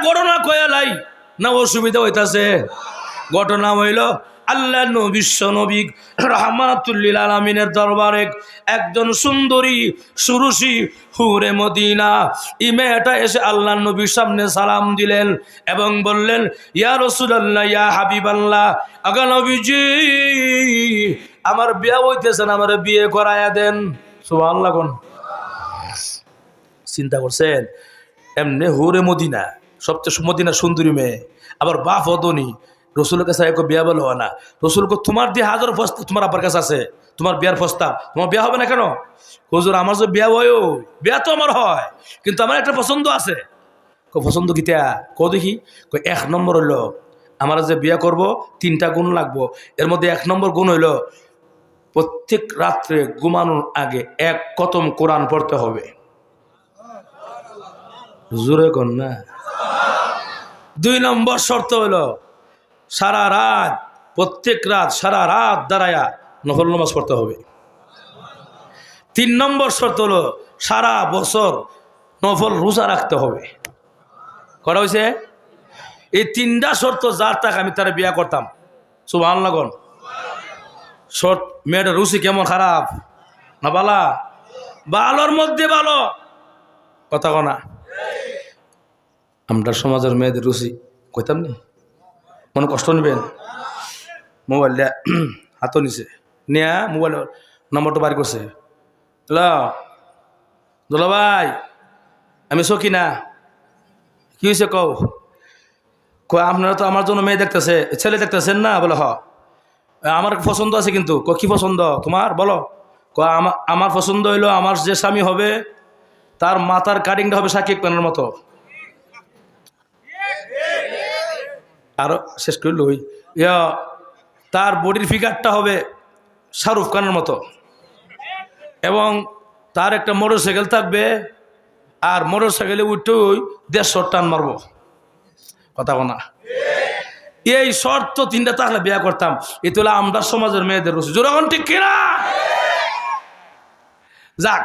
ঘটনা কয়ালাই না অসুবিধা হইতাছে? ঘটনা হইল আল্লাহ বিশ্ব নবী রাহমাতুল লিল আলামিনের দরবারে একজন সুন্দরী সুরুষী হুরে মদিনা ইমেটা এসে আল্লাহ নবীর সামনে সালাম দিলেন এবং বললেন, ইয়া রাসূলুল্লাহ, ইয়া হাবিবাল্লাহ, আগা নবীজি, আমার বিয়ে হইতেছে না, আমার বিয়ে করায়া দেন। সুবহানাল্লাহ। কোন চিন্তা করছেন? এমনি হুরে মদিনা, সবচেয়ে মদিনা সুন্দরী মেয়ে, আবার বাপ অদনি, রসুলের কাছে এক বিয়া বলে হয় না। রসুলকে তোমার দিয়ে হাজার প্রস্তাব তোমার আব্বার কাছে আছে, তোমার বিয়ার প্রস্তাব, তোমার বিয়া হবে না কেন? হুজুর আমার যে বিয়া হয়, বিয়া তো আমার হয়, কিন্তু আমার একটা পছন্দ আছে। পছন্দ কিতা কো দেখি? এক নম্বর হইল আমার যে বিয়া করব 3টা গুণ লাগবো। এর মধ্যে 1 নম্বর গুণ হইল প্রত্যেক রাত্রে ঘুমানোর আগে 1 খতম কোরআন পড়তে হবে। জোরে কোন না। 2 নম্বর শর্ত হইল সারা রাত, প্রত্যেক রাত সারা রাত দাঁড়ায়া নফল নামাজ পড়তে হবে। 3 নম্বর শর্ত হলো সারা বছর নফল রোজা রাখতে হবে। করা হয়েছে? এই 3টা শর্ত যার তাক আমি তারা বিয়া করতাম। সুবহানাল্লাহ। শর্ত মেয়েটা রুচি কেমন, খারাপ না বালা? ভালোর মধ্যে ভালো, কথা কনা। আমরা সমাজের মেয়েদের রুচি কইতাম নি, মনে কষ্ট নেবেন? মোবাইল হাতও নিছে, নিয়া মোবাইল নম্বরটা বাড়ি করছে। হ্যালো দোলা ভাই, আমি সকিনা, কি হয়েছে কও? আপনারা তো আমার জন্য মেয়ে দেখতেছে, ছেলে দেখতেছেন না? বলে হ, আমার পছন্দ আছে। কিন্তু কি পছন্দ তোমার বলো? আমার পছন্দ হইলো আমার যে স্বামী হবে তার মাথার কাটিংটা হবে শাকিব খানের মতো। আরো শেষ করল, তার বডির ফিগারটা হবে শাহরুখ খানের মতো, এবং তার একটা মোটর সাইকেল থাকবে, আর মোটর সাইকেলে উঠে 150 টান মারবো। কথা বলা। এই শর্ত 3টা থাকলে বিয়া করতাম। এতে হলো আমরা সমাজের মেয়েদের রুচি। যখন ঠিক কিনা? যাক,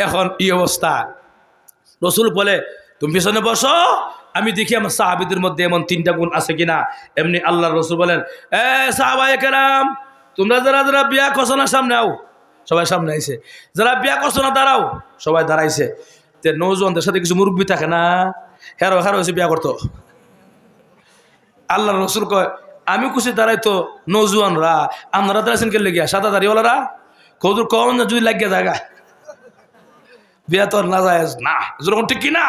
এখন এই অবস্থা। রসুল বলে তুমি পিছনে বসো, আমি দেখি আমার সাহাবীদের মধ্যে এমন 3টা গুণ আছে কিনা। এমনি আল্লাহর রসুল বলেন, এ সাহাবায়ে কেরাম, তোমরা যারা যারা বিয়া করছো না সামনে আও। সবাই সামনে আইছে। যারা বিয়া করছো না দাঁড়াও। সবাই দাঁড়াইছে। নৌজওয়ানদের সাথে কিছু মুরব্বী থাকে না, হেরো হয়েছে বিয়া করতো। আল্লাহর রসুল কয়, আমি খুশি দাঁড়াইতো নৌজওয়ানরা, আপনারা দাঁড়াইছেন কে লেগিয়া? সাদা দাঁড়িয়েওয়ালারা কৌদুর কন না যদি লাগিয়া জায়গা বিয়া তো না যায় না। যখন ঠিক কিনা?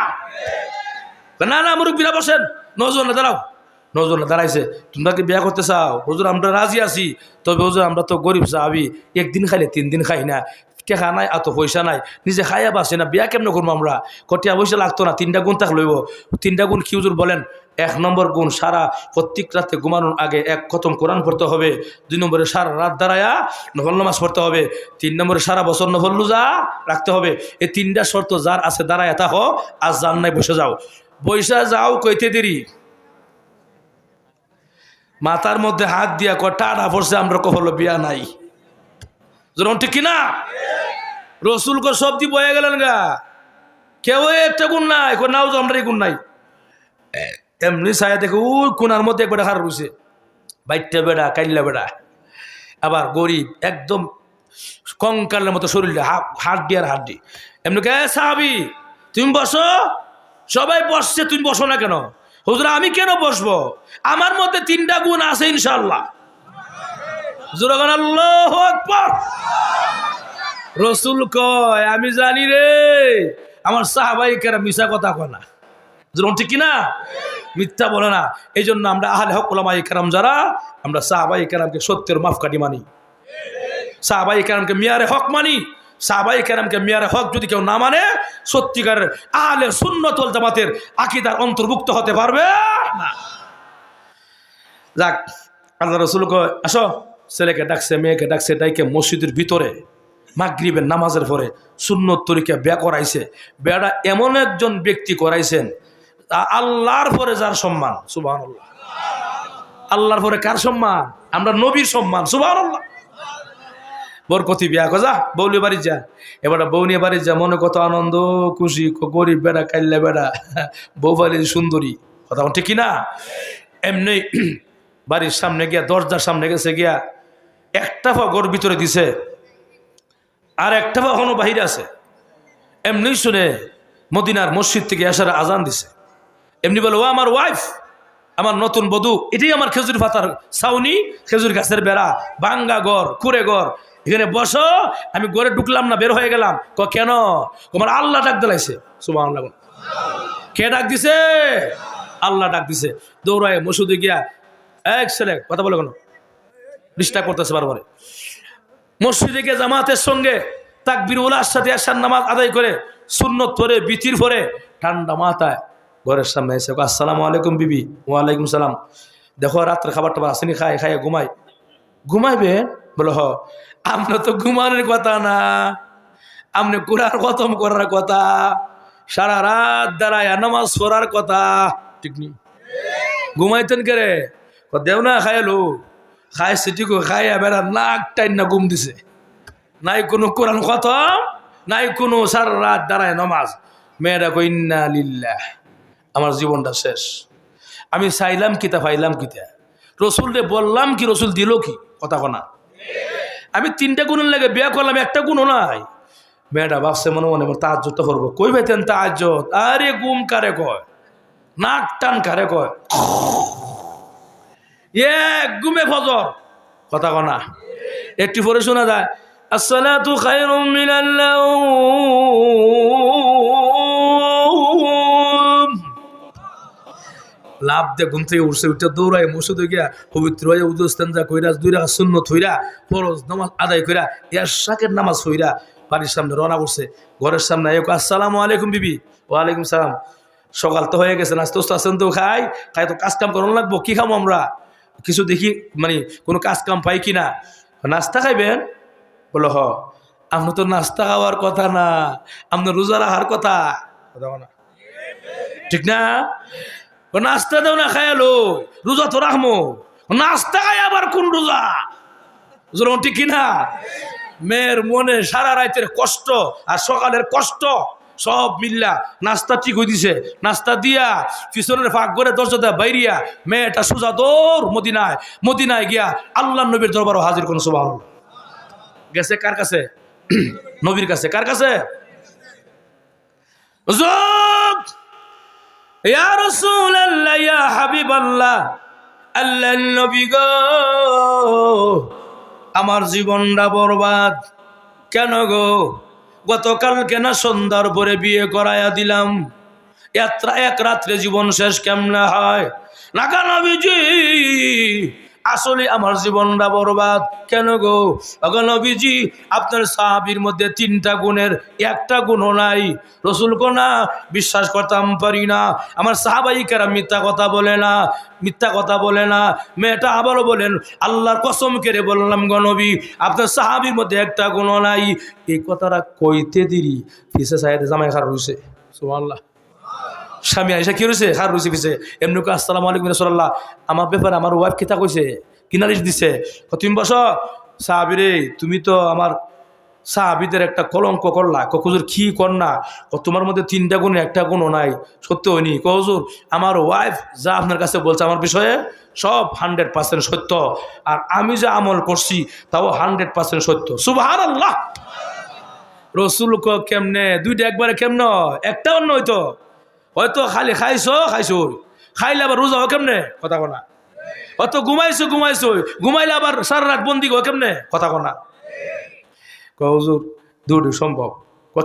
না না মুরব্বীরা বসেন, নৌজওয়ানরা দাঁড়াও। নৌজওয়ানরা দাঁড়াইছে। তোমরা কি বিয়া করতে চাও? হুজুর আমরা রাজি আছি, তবে হুজুর আমরা তো গরিব সাহাবী, 1 দিন খাইলে 3 দিন খাই না, টেকা নাই, এত পয়সা নাই, নিজে খাইয়া বাসে না, বিয়া কেমন করবো আমরা? কটিয়া পয়সা লাগতো না, 3টা গুণ থাক লইব। 3টা গুণ কি হুজুর বলেন? 1 নম্বর গুণ সারা প্রত্যেক রাতে ঘুমানোর আগে 1 খতম কোরআন পড়তে হবে। 2 নম্বরে সারা রাত দাঁড়ায়া নফল নামাজ পড়তে হবে। 3 নম্বরে সারা বছর নফল রোজা রাখতে হবে। এই 3টা শর্ত যার আছে দাঁড়ায়া থাকো, আর যার নাই বসে যাও। বৈশা যাও কইতে দেরি। মাথার মধ্যে হাত দিয়া টাটা পড়ছে, আমরা কখনো বিয়া নাই। যখন ঠিক কিনা? রসুল কো সবজি বয়ে গেলেন গা, কেউ একটা গুণ নাই, নাও তো আমরা এই গুণ নাই। এমনি ছায়া দেখে ওই কোনার মধ্যে একবার হার রয়েছে, বাইটটা বেড়া, কাইল্লা বেড়া, আবার গরিব, একদম কঙ্কালের মতো শরীরটা, হাড্ডি আর হাড্ডি। এমনি কে সাহাবি তুমি বসো, সবাই বসছে, তুমি বসো না কেন? হুজুর আমি কেন বসবো? আমার মধ্যে 3টা গুণ আছে ইনশাআল্লাহ। জোরাগান আল্লাহু আকবার। রসুল কয় আমি জানি রে, আমার সাহাবায়ে কেরাম মিছা কথা কয় না। যখন ঠিক কিনা? মিথ্যা বলে না। এই জন্য আমরা আহলে হক উলামায়ে কেরাম যারা, আমরা সাহাবায়ে কেরামকে সত্যের মাপকাঠি মানি, সাহাবায়ে কেরামকে মিয়ারে হক মানি। সাহাবায়ে কেরামকে মিয়ারে হক যদি কেউ না মানে, সত্যিকারের আহলে সুন্নাত ওয়াল জামাতের আকীদার অন্তর্ভুক্ত হতে পারবে না। যাক, আল্লাহ রসুল কয় আসো, ছেলেকে ডাকছে, মেয়েকে ডাকছে, ডাইকে মসজিদের ভিতরে মাগরিবের নামাজের পরে সুন্নত তরিকা বিয়া করাইছে। বিয়াটা এমন একজন ব্যক্তি করাইছেন, আল্লাহর পরে যার সম্মান। সুবহানাল্লাহ। আল্লাহর পরে কার সম্মান? আমরা নবীর সম্মান। সুবহানাল্লাহ। বরকতি বিয়া কজা বৌলি বাড়ি যা, এবার বউ নিয়ে বাড়ি যা, মনে কত আনন্দ খুশি, গরিব বেড়া কাইল্লা বেড়া, বউ বাড়ি সুন্দরী, কথা ঠিক কিনা? এমনি বাড়ির সামনে গিয়া, দরজার সামনে গেছে গিয়া, একটা পা ঘর ভিতরে দিছে আর একটা পা এখনো বাহিরে আছে। এমনি শুনে মদিনার মসজিদ থেকে আসার আজান দিছে। এমনি বলে, ও আমার ওয়াইফ, আমার নতুন বধূ, এটাই আমার খেজুর পাতার ছাউনি, খেজুর গাছের বেড়া, ভাঙ্গা ঘর, কুড়ে ঘর, এখানে বসো। আমি ঘরে ঢুকলাম না, বের হয়ে গেলাম। কেন? তোমার আল্লাহ ডাক দিলাইছে। সুবহানাল্লাহ। কে ডাক দিছে? আল্লাহ ডাক দিছে। দৌড়ায় মসজিদে গিয়া, এক ছেলে কথা বলে, কোনো ডিস্টার্ব করতেছে বারবার, মসজিদে গিয়ে জামাতের সঙ্গে তাকবীর উলার সাথে আসার নামাজ আদায় করে, সুন্নত পরে, বিতির পরে, ঠান্ডা মাথায় ঘরের সামনে এসে, আসসালামু আলাইকুম বিবি। ওয়ালাইকুম সালাম। দেখো রাত্রে খাবার টাবার আসেনি, খাইয়া ঘুমাইবেন? বলো, আপনি তো ঘুমানোর কথা না, আপনি কোরআন খতম করার কথা, সারা রাত দাঁড়ায় নামাজ পড়ার কথা, ঠিক নেই? ঘুমাইতেন কে রে? দেও না খাইলো, খাই সিটিকো খাইয়া বেড়া নাক টাইন না ঘুম দিছে, নাই কোনো কোরআন খতম, নাই কোনো সারা রাত দাঁড়ায় নামাজ। মেয়েরা কই, ইন্না লিল্লাহ, আমার জীবনটা শেষ। আমি চাইলাম কিতা, পাইলাম কিতা, রসুল রে বললাম কি, রসুল দিল কি? কথা কনা। আমি 3টা গুণের লাগে বিয়া করলাম, একটা গুণও নাই। মেয়েটা ভাবছে মনে মনে, তাহাজ্জুদটা করবো। কই ভাইতেন তাহাজ্জুদ? আরে গুম কারে কয়, নাক টান কারে কয়, ঘুমে ফজর, কথা কনা। একটু পরে শোনা যায়, আসসালাতু খায়রুম মিনাল নাওম। লাভ দিয়ে ঘুম থেকে উঠছে, উঠে দৌড়ায় মসজিদে গিয়া পবিত্র হয়ে উদুস্তানজা কইরা, 2 রাকাত সুন্নত হইরা, ফরজ নামাজ আদায় কইরা, ইশাকের নামাজ হইরা বাড়ির সামনে রওনা করছে। ঘরের সামনে আসসালামু আলাইকুম বিবি। ওয়ালাইকুম সালাম। সকাল তো হয়ে গেছে, নাস্তা আসেন তো, খাই তো কাজ কাম করানো লাগবো, কি খাবো আমরা, কিছু দেখি মানে কোনো কাজ কাম পাই কিনা। নাস্তা খাইবেন? বলো, আপনি তো নাস্তা খাওয়ার কথা না, আপনার রোজা রাখার কথা, ঠিক না? নাস্তা দেও না, খায়ালো, রোজা তো রাখবো, নাস্তা খাই আবার কোন রোজা, ঠিক কিনা? মেয়ের মনে সারা রাতের কষ্ট আর সকালের কষ্ট সব মিল্লা নাস্তা ঠিক হয়ে দিছে। নাস্তা দিয়া পিছনের ফাঁক করে দরজা বাইরিয়া মেয়েটা সোজা দৌড় মদিনায় গিয়া আল্লাহ নবীর দরবারও হাজির কোন। সুবহানাল্লাহ। গেছে কার কাছে? নবীর কাছে। কার কাছে? ইয়া রাসূলুল্লাহ, ইয়া হাবিবাল্লাহ, আল্লাহর নবী গো, আমার জীবনটা বরবাদ কেন গো? গতকাল কেন সন্ধ্যার পরে বিয়ে করাইয়া দিলাম, এক রাত্রে জীবন শেষ কেমনে হয়? না কেন নবীজি, আসলে আমার জীবনটা বরবাদ কেন গো? নবীজি, আপনার সাহাবীর মধ্যে 3টা গুণের একটা গুণও নাই। রসুল কোনা বিশ্বাস করতাম পারি না, আমার সাহাবাই কেরাম মিথ্যা কথা বলে না। মেয়েটা আবারও বলেন, আল্লাহর কসম করে বললাম গো নবী, আপনার সাহাবীর মধ্যে একটা গুণও নাই। এই কথাটা কইতে দিরি ফিসে সাহেদ জামাই খার রয়েছে। সুবহানাল্লাহ। স্বামী আইসা কি রয়েছে? খার রয়েছে পিছে। এমনি আসসালামু আলাইকুম রাসূলুল্লাহ, আমার ব্যাপারে আমার ওয়াইফ কিতা কইছে, কি নালিশ দিছে? তুমি বসো। সাহাবীরে, তুমি তো আমার সাহাবীদের একটা কলঙ্ক করলা। হুজুর কি কর না? তোমার মধ্যে 3টা গুণ একটা গুণও নাই। সত্য হয়নি? হুজুর, আমার ওয়াইফ যা আপনার কাছে বলছে আমার বিষয়ে সব 100% সত্য, আর আমি যা আমল করছি তাও 100% সত্য। সুবহানাল্লাহ। রসুল কেমনে 2টা একবারে কেমন? একটা অন্য হয়তো খালি খাইছো খাইলে আবার রোজা কেমনে? কথা কনা। হয়তো ঘুমাইছো ঘুমাইলে আবার সারা রাত বন্দি কেমনে? কথা কনা। হুজুর, 2টো সম্ভব।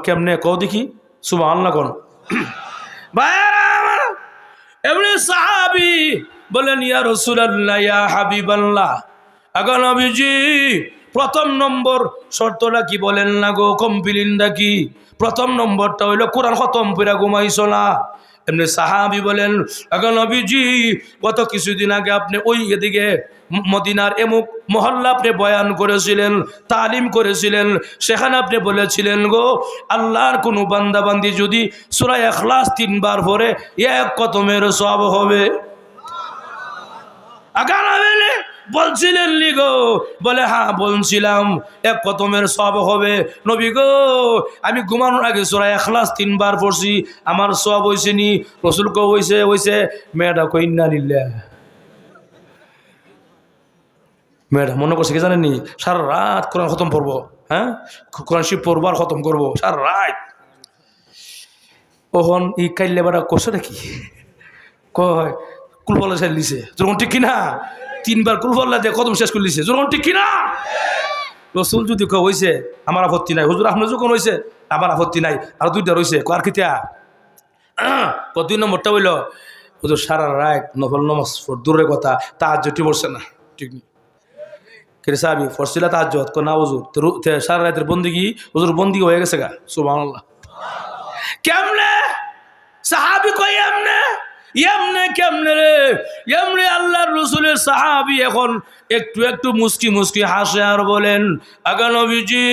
কেমনে? কও দেখি। সুবহানাল্লাহ কোন। এমনি সাহাবী বলেন, ইয়া রাসূলুল্লাহ, ইয়া হাবিবাল্লাহ, আগে নবীজি, প্রথম নম্বর শর্তটা কি বলেন না গো? কমপ্লেনটা কি? প্রথম নম্বরটা হইল কোরআন খতম করে ঘুমাইছো না। এমনি সাহাবী বলেন, আগে নবীজি, গত কিছুদিন আগে আপনি ওই এদিকে মদিনার এমুক মহল্লা আপনি বয়ান করেছিলেন, তালিম করেছিলেন, সেখানে আপনি বলেছিলেন গো, আল্লাহর কোনো বান্দাবান্দি যদি সূরা ইখলাস 3 বার পড়ে 1 কতমের সওয়াব হবে। বলছিলেন লি গো? বলে হ্যাঁ বলছিলাম। এক কতমের সব হবে। নবী গো আমি ঘুমানোর আগে সূরা ইখলাস 3 বার পড়ছি, আমার সব হইছে নি? রাসূল কো হইছে। মেয়েটা কই ইন্না লিল্লাহ। মেয়েটা মনে করছে কি জানেননি, সারা রাত কোরআন খতম পড়বো, হ্যাঁ কোরআন শিব পড়বো আর খতম করবো সারা রাত। ওহন ই কাইলে বেড়া করছে নাকি কয় কুলফল্লা ছেড়ে দিছে, যখন ঠিক কিনা 3 বার কুলফল্লা দিয়ে কদম শেষ করে দিছে, যখন ঠিক কিনা। রসুল যদি হয়েছে আমার আপত্তি নাই, হুজুর আপনার যখন হয়েছে আমার আপত্তি নাই, আর 2টা রয়েছে আর কিতা 2 নম্বরটা হইল হুজুর সারা রাত নফল নমাজ দূরের কথা তাহাজ্জুদ পড়ছে না, ঠিক নেই কেরে সাহাবি পড়ছিল তাহাজ্জুদ না হুজুর সারা রাতের বন্দিগি, হুজুর বন্দি হয়ে গেছে গা। সুবহানাল্লাহ। কেমনে সাহাবি কই এমনে এমনে কেমনে রে? এমনি আল্লাহর রাসূলের সাহাবী এখন একটু একটু মুস্কি মুস্কি হাসে আর বলেন, আগা নবীজি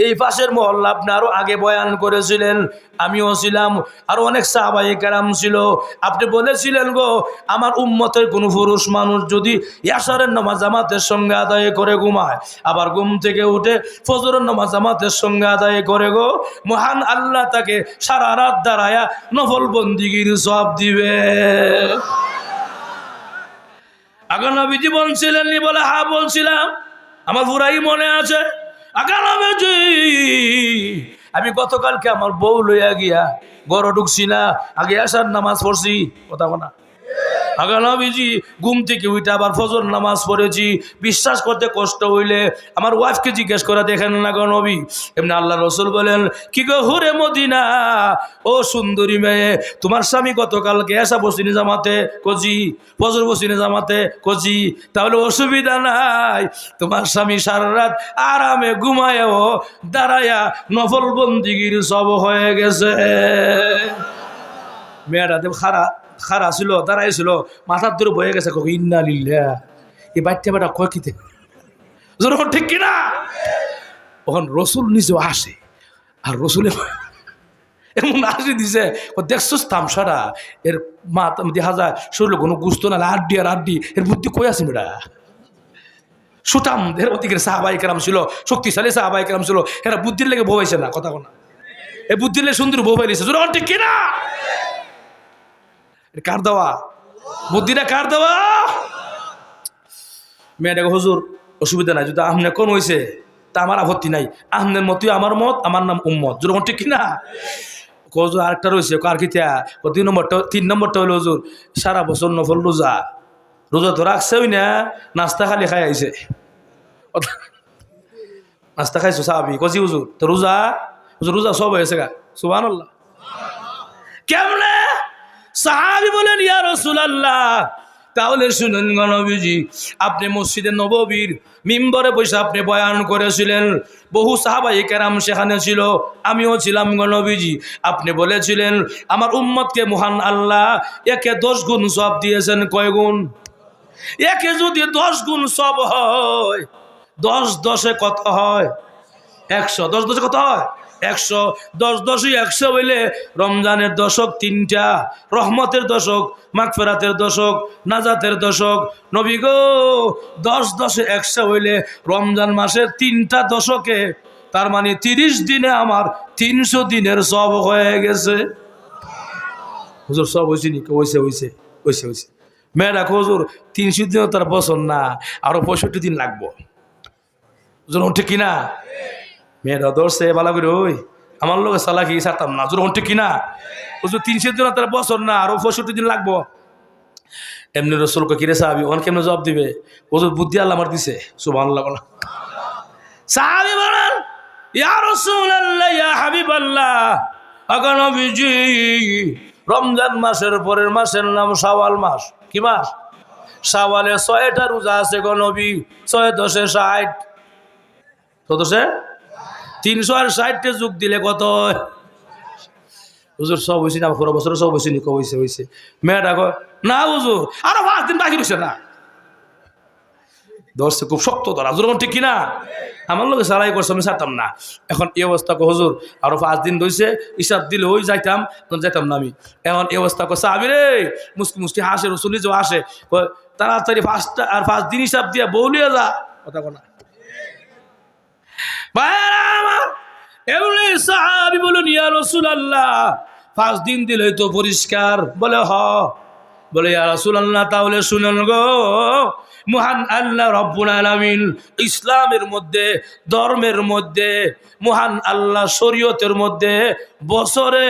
এই পাশের মহল্লা আপনি আরো আগে বয়ান করেছিলেন, আমিও ছিলাম, আরো অনেক সাহাবায়ে কেরাম ছিল। আপনি বলেছিলেন গো আমার উম্মতের কোন পুরুষ মানুষ যদি ইয়াশারের নামাজ জামাতের সঙ্গে আদায় করে ঘুমায়, আবার ঘুম থেকে উঠে ফজরের নামাজ জামাতের সঙ্গে আদায় করে গো, মহান আল্লাহ তাকে সারা রাত দাঁড়ায়া নফল বন্দিগির সওয়াব দিবে। আগে নবীজি বলছিলেন নি? বলে হ্যাঁ বলছিলাম, আমার পুরাই মনে আছে। আগে নবীজি আমি গতকালকে আমার বউ লইয়া গিয়া ঘরে ঢুকছি না, আগে আসার নামাজ পড়ছি, কথা বলা আগে নবীজি ঘুম থেকে উঠে আবার ফজর নামাজ পড়েছি। বিশ্বাস করতে কষ্ট হইলে আমার ওয়াইফকে জিজ্ঞেস করে দেখেন না গো নবী। এমনি আল্লাহ রসুল বলেন, কি গো হুরে মদিনা, ও সুন্দরী মেয়ে, তোমার স্বামী গতকালকে এসা বসিনি জামাতে কজি, ফজর বসিনি জামাতে কজি, তাহলে অসুবিধা নাই, তোমার স্বামী সারা রাত আরামে ঘুমায়ও দাঁড়ায়া নফল বন্দিগির সব হয়ে গেছে। মেয়েরা দেব খারা ছিল, দাঁড়াই ছিল, মাথার দূরে বয়ে গেছে, ইন্না লিল্লাহ। এই বাচ্চা বেটা কয় কিতে যখন ঠিক কিনা। তখন রসুল নিজেও আসে, আর রসুলে এমন আসি দিছে, দেখছোস তামসারা এর মা দেখা যায় শরীরে কোনো গুস্ত না, আড্ডি আর আড্ডি, এর বুদ্ধি কই আছে মেয়েরা। সুটাম এর অতিকের সাহাবাই কেরাম ছিল, শক্তিশালী সাহাবাই কেরাম ছিল, এরা বুদ্ধির লেগে বউ হয়েছে না, কথা কোনা এই বুদ্ধির লেগে সুন্দর বউ হয়ে দিয়েছে, যখন ঠিক কিনা। কার দেওয়া বুদ্ধিটা, কার দেওয়া? মেয়েটাকে হুজুর অসুবিধা নাই, যদি আমনে কোন হয়েছে তা আমার আপত্তি নাই, আমনের মতই আমার মত, আমার নাম উম্মত, যেরকম ঠিক কিনা। হুজুর আরেকটা রয়েছে, কার কিতা 2 নম্বরটা 3 নম্বরটা হলো হুজুর সারা বছর নফল রোজা, রোজা তো রাখছে ওই না, নাস্তা খালি খাই আইছে, নাস্তা খাইছো সাহাবি কজি হুজুর তো রোজা, হুজুর রোজা সব হয়েছে গা। সুবহানাল্লাহ। কেমনে? সাহাবী বলেন, ইয়া রাসূলুল্লাহ, তাহলে শুনুন গো নবীজি, আপনি মসজিদে নববীর মিম্বরে বসে আপনি বয়ান করেছিলেন, বহু সাহাবায়ে কেরাম সেখানে ছিল, আমিও ছিলাম গো নবীজি। আপনি বলেছিলেন আমার উম্মতকে মহান আল্লাহ একে 10 গুণ সওয়াব দিয়েছেন। কয় গুণ? একে যদি 10 গুণ সওয়াব হয়, 10 10 কত হয়? 100। 10 10 কত হয়? 100। 10 10 100 হইলে রমজানের দশক 3টা, রহমতের দশক, মাগফিরাতের দশক, নাজাতের দশক। নবী গো 10 10 100 হইলে রমজান মাসের 3টা দশকে, তার মানে 30 দিনে আমার 300 দিনের সব হয়ে গেছে। হুজুর সব হয়েছে নি? হয়েছে হয়েছে হয়েছে হয়েছে। মেয়েরা হুজুর 300 দিনও তার বছর না, আরো 65 দিন লাগবো, হুজুর ঠিক কিনা। মেয়েরা ধরছে ভালো করে, ওই আমার লোক চালাকি ছাড়তাম না, যখন ঠিক কিনা। হুজুর 300 দিন তার বছর না, আরো 65 দিন লাগবো। এমনি রসুলকে কিরে সাহাবি ওন কেমনে জবাব দিবে? হুজুর বুদ্ধি আল্লাহ আমার দিছে। সুবহানাল্লাহ। সাহাবী বলেন, ইয়া রাসূলুল্লাহ, ইয়া হাবিবাল্লাহ, আগা নবীজি রমজান মাসের পরের মাসের নাম শাওয়াল মাস। কি মাস? শাওয়ালে 6টা রোজা আছে গো নবী, 6 10 60, কত সে 360 যুগ দিলে কত? হুজুর সব হয়েছে না, পুরো বছর সব হয়েছে নি? হয়েছে হয়েছে। মেয়েটা কয় না হুজুর আরো 5 দিন বাকি রয়েছে না। ধরছে খুব শক্ত ধরা, যেরকম ঠিক কিনা? আমার লোক সারাই করছে, আমি ছাড়তাম না। এখন এই অবস্থা হুজুর আরো 5 দিন রয়েছে, হিসাব দিলে ওই যাইতাম না আমি। এখন এই অবস্থা করছে আমি রে, মুসকি মুসকি হাসে, রসুল নিজেও আসে, তাড়াতাড়ি 5 দিন হিসাব দিয়ে বউলিয়ে যা, কথা কোনা আমার এমনি সাহাবী বলুন ইয়া রাসূলুল্লাহ 5 দিন দিলেই তো পরিষ্কার। বলে হ। বলে ইয়া রাসূলুল্লাহ তাহলে শুনুন গো, মহান আল্লাহ রব্বুল আলামিন ইসলামের মধ্যে, ধর্মের মধ্যে, মহান আল্লাহ শরীয়তের মধ্যে বছরে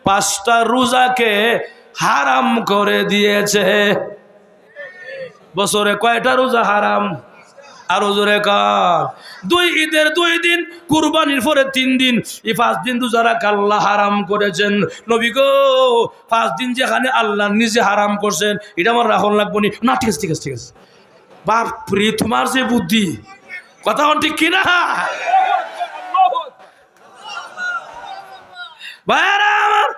5টা রোজাকে হারাম করে দিয়েছে। বছরে কয়টা রোজা হারাম? আরো জোরে কার? 2 ঈদের 2 দিন, কুরবানির পরে 3 দিন, এই 5 দিন রোজা রাখা আল্লাহ হারাম করেছেন। নবী গো 5 দিন যেখানে আল্লাহ নিজে হারাম করছেন, এটা আমার রাখুন লাগবো না? ঠিক আছে ঠিক আছে ঠিক আছে। বাপরে তোমার যে বুদ্ধি, কথা ঠিক কিনা? ভাইরা আমার,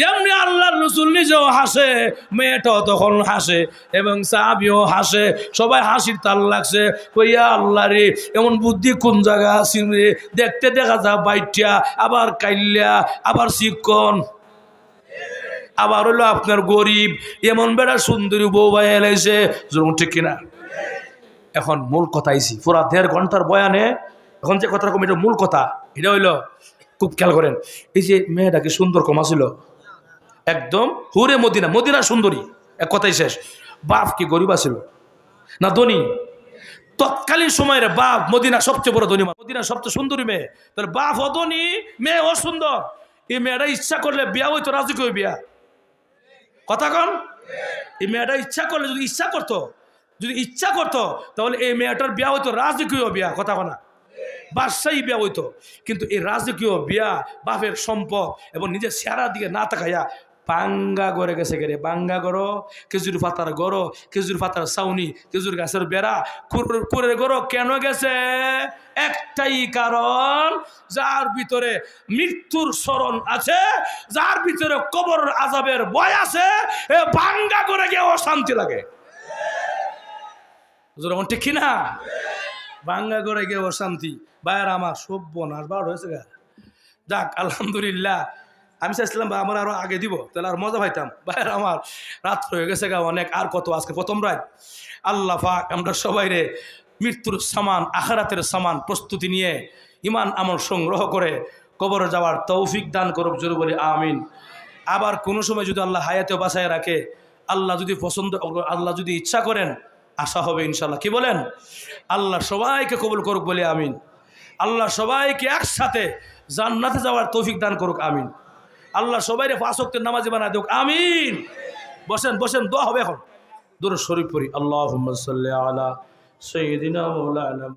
এমনি আল্লাহর রাসূল নিজেও হাসে, মেয়েটাও তখন হাসে এবং সাহাবীও হাসে, সবাই হাসির তাল লাগছে। কইয়া আল্লাহ রে, এমন বুদ্ধি কোন জায়গা আছে রে? দেখতে দেখা যা বাইটিয়া, আবার কাইল্লা, আবার শিক্ষণ, আবার হলো আপনার গরিব, এমন বেড়া সুন্দরী বউ ভাই এলাইছে, যেমন ঠিক কিনা? এখন মূল কথা আইছি, পুরা 1.5 ঘন্টার বয়ানে এখন যে কথা রকম, এটা মূল কথা। এটা হইলো, খুব খেয়াল করেন, এই যে মেয়েটাকে সুন্দর কমা ছিল, একদম হুরে মদিনা, মদিনা সুন্দরী, এক কথাই শেষ। বাপ কি গরিব আছিল না ধনী? তৎকালীন সময়ের বাপ মদিনা সবচেয়ে বড় ধনী, মদিনা সবচেয়ে সুন্দরী মেয়ে, তার বাপ অধনী, মেয়ে অসুন্দর। এই মেয়েটা ইচ্ছা করলে বিয়া হইতো, রাজি কই বিয়া, কথা কন? এই মেয়েটা ইচ্ছা করলে, যদি ইচ্ছা করতো তাহলে এই মেয়েটার বিয়া হইতো, রাজকীয় বিয়া, কথা কনা, বাদশাহী বিয়া হইতো। কিন্তু এই রাজকীয় বিয়া বাপের সম্পদ এবং নিজের চেহারা দিকে না তাকাইয়া বাঙ্গা করে গেছে। গেরে বাঙ্গা গড়ো, খেজুর পাতার গড়ো, খেজুর পাতার ছাউনি, খেজুর গাছের বেড়া, কুরের গড়ো কেন গেছে? একটাই কারণ, যার ভিতরে মৃত্যুর স্মরণ আছে, যার ভিতরে কবর আযাবের ভয় আছে, এ বাঙ্গা করে গিয়ে অশান্তি লাগে। যেমন ঠিক কিনা? বাঙ্গা করে গিয়ে অশান্তি। ভাইয়ার আমার সভ্য নাশ বার হয়েছে গা। যাক আলহামদুলিল্লাহ, আমি চাইছিলাম আমার আরো আগে দিব, তাহলে আর মজা পাইতাম। ভাইয়ার আমার রাত্র হয়ে গেছে গা অনেক, আর কত, আজকে প্রথম রাত। আল্লাহ পাক আমরা সবাই রে মৃত্যুর সামান, আখিরাতের সামান প্রস্তুতি নিয়ে ইমান আমল সংগ্রহ করে কবরে যাওয়ার তৌফিক দান করুক, জোরে বলি আমিন। আবার কোনো সময় যদি আল্লাহ হায়াতে বাঁচায় রাখে, আল্লাহ যদি পছন্দ, আল্লাহ যদি ইচ্ছা করেন, আশা হবে ইনশাল্লাহ। কি বলেন? আল্লাহ সবাইকে কবুল করুক বলে আমিন। আল্লাহ সবাইকে একসাথে জান্নাতে যাওয়ার তৌফিক দান করুক আমিন। আল্লাহ সবাইরে 5 ওয়াক্তের নামাজি বানায় দেখ আমিন। বসেন বসেন, দোয়া হবে এখন। দুরূদ শরীফ পড়ি। আল্লাহুম্মা সাল্লি আলা সাইয়্যিদিনা মাওলানা